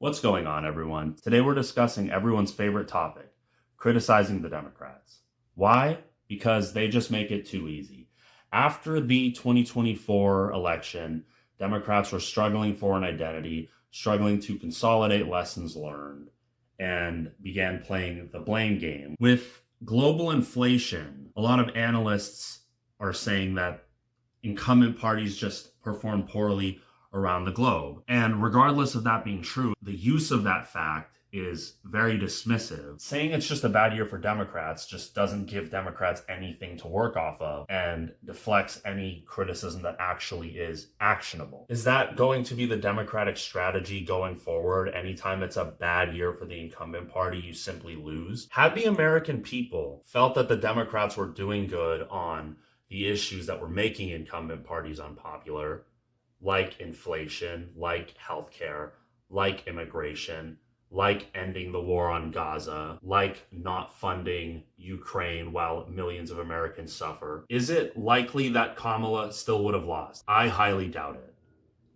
What's going on, everyone? Today we're discussing everyone's favorite topic, criticizing the Democrats. Why? Because they just make it too easy. After the 2024 election, Democrats were struggling for an identity, struggling to consolidate lessons learned, and began playing the blame game. With global inflation, a lot of analysts are saying that incumbent parties just perform poorly around the globe. And regardless of that being true, the use of that fact is very dismissive. Saying it's just a bad year for Democrats just doesn't give Democrats anything to work off of and deflects any criticism that actually is actionable. Is that going to be the Democratic strategy going forward? Anytime it's a bad year for the incumbent party, you simply lose? Had the American people felt that the Democrats were doing good on the issues that were making incumbent parties unpopular, like inflation, like healthcare, like immigration, like ending the war on Gaza, like not funding Ukraine while millions of Americans suffer, is it likely that Kamala still would have lost? I highly doubt it.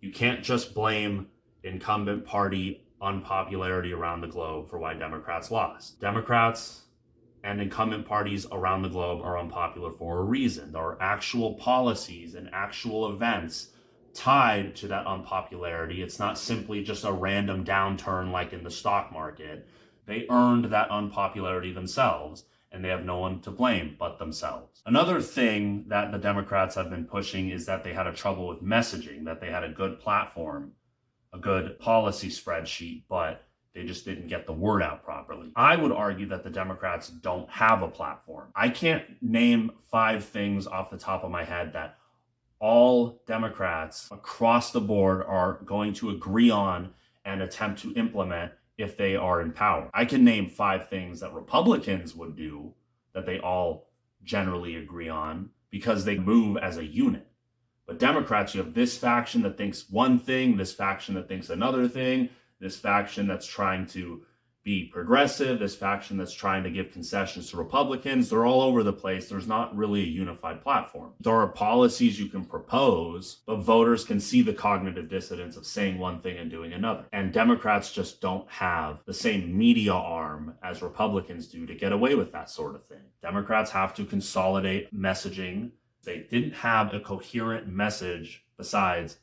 You can't just blame incumbent party unpopularity around the globe for why Democrats lost. Democrats and incumbent parties around the globe are unpopular for a reason. There are actual policies and actual events tied to that unpopularity. It's not simply just a random downturn like in the stock market. They earned that unpopularity themselves, and they have no one to blame but themselves. Another thing that the Democrats have been pushing is that they had a trouble with messaging, that they had a good platform, a good policy spreadsheet, but they just didn't get the word out properly. I would argue that the Democrats don't have a platform. I can't name 5 things off the top of my head that all Democrats across the board are going to agree on and attempt to implement if they are in power. I can name 5 things that Republicans would do that they all generally agree on because they move as a unit. But Democrats, you have this faction that thinks one thing, this faction that thinks another thing, this faction that's trying to be progressive, this faction that's trying to give concessions to Republicans. They're all over the place. There's not really a unified platform. There are policies you can propose, but voters can see the cognitive dissonance of saying one thing and doing another. And Democrats just don't have the same media arm as Republicans do to get away with that sort of thing. Democrats have to consolidate messaging. They didn't have a coherent message besides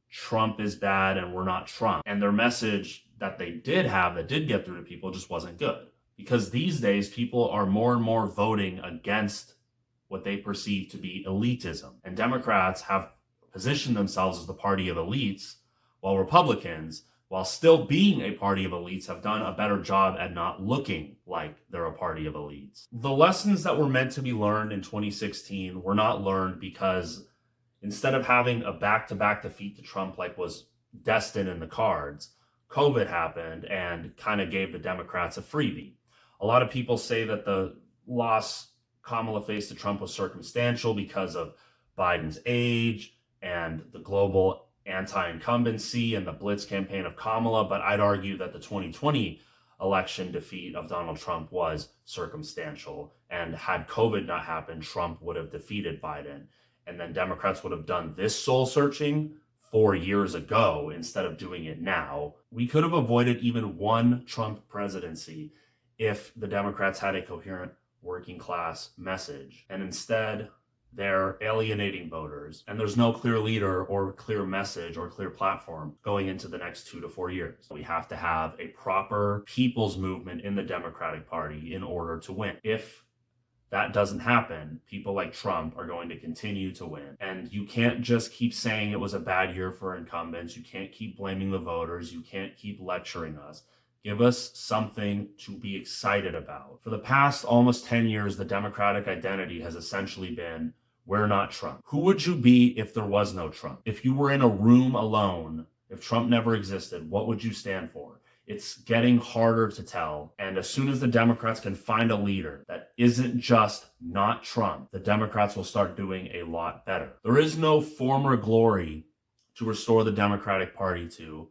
Trump is bad and we're not Trump. And their message that they did have that did get through to people just wasn't good. Because these days, people are more and more voting against what they perceive to be elitism. And Democrats have positioned themselves as the party of elites, while Republicans, while still being a party of elites, have done a better job at not looking like they're a party of elites. The lessons that were meant to be learned in 2016 were not learned because instead of having a back-to-back defeat to Trump like was destined in the cards, COVID happened and kind of gave the Democrats a freebie. A lot of people say that the loss Kamala faced to Trump was circumstantial because of Biden's age and the global anti-incumbency and the blitz campaign of Kamala, but I'd argue that the 2020 election defeat of Donald Trump was circumstantial. And had COVID not happened, Trump would have defeated Biden. And then Democrats would have done this soul searching 4 years ago instead of doing it now. We could have avoided even one Trump presidency if the Democrats had a coherent working class message. And instead, they're alienating voters, and there's no clear leader or clear message or clear platform going into the next 2 to 4 years. We have to have a proper people's movement in the Democratic Party in order to win. If that doesn't happen, people like Trump are going to continue to win. And you can't just keep saying it was a bad year for incumbents. You can't keep blaming the voters. You can't keep lecturing us. Give us something to be excited about. For the past almost 10 years, the Democratic identity has essentially been, we're not Trump. Who would you be if there was no Trump? If you were in a room alone, if Trump never existed, what would you stand for? It's getting harder to tell. And as soon as the Democrats can find a leader that isn't just not Trump, the Democrats will start doing a lot better. There is no former glory to restore the Democratic Party to.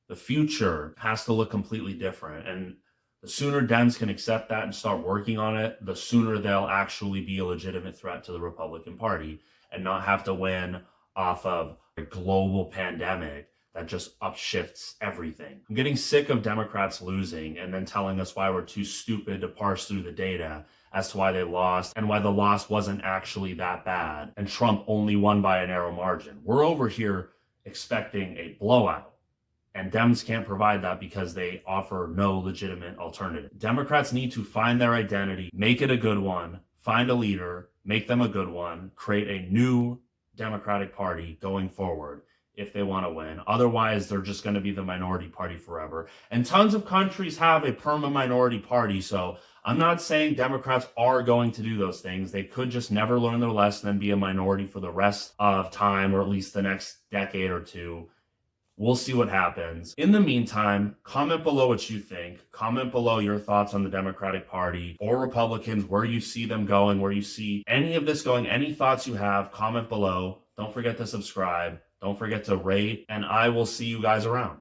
The future has to look completely different. And the sooner Dems can accept that and start working on it, the sooner they'll actually be a legitimate threat to the Republican Party and not have to win off of a global pandemic that just upshifts everything. I'm getting sick of Democrats losing and then telling us why we're too stupid to parse through the data as to why they lost and why the loss wasn't actually that bad and Trump only won by a narrow margin. We're over here expecting a blowout. And Dems can't provide that because they offer no legitimate alternative. Democrats need to find their identity, make it a good one, find a leader, make them a good one, create a new Democratic Party going forward if they want to win. Otherwise, they're just going to be the minority party forever. And tons of countries have a perma minority party. So I'm not saying Democrats are going to do those things. They could just never learn their lesson and be a minority for the rest of time, or at least the next decade or two. We'll see what happens. In the meantime, comment below what you think. Comment below your thoughts on the Democratic Party or Republicans, where you see them going, where you see any of this going, any thoughts you have, comment below. Don't forget to subscribe. Don't forget to rate, and I will see you guys around.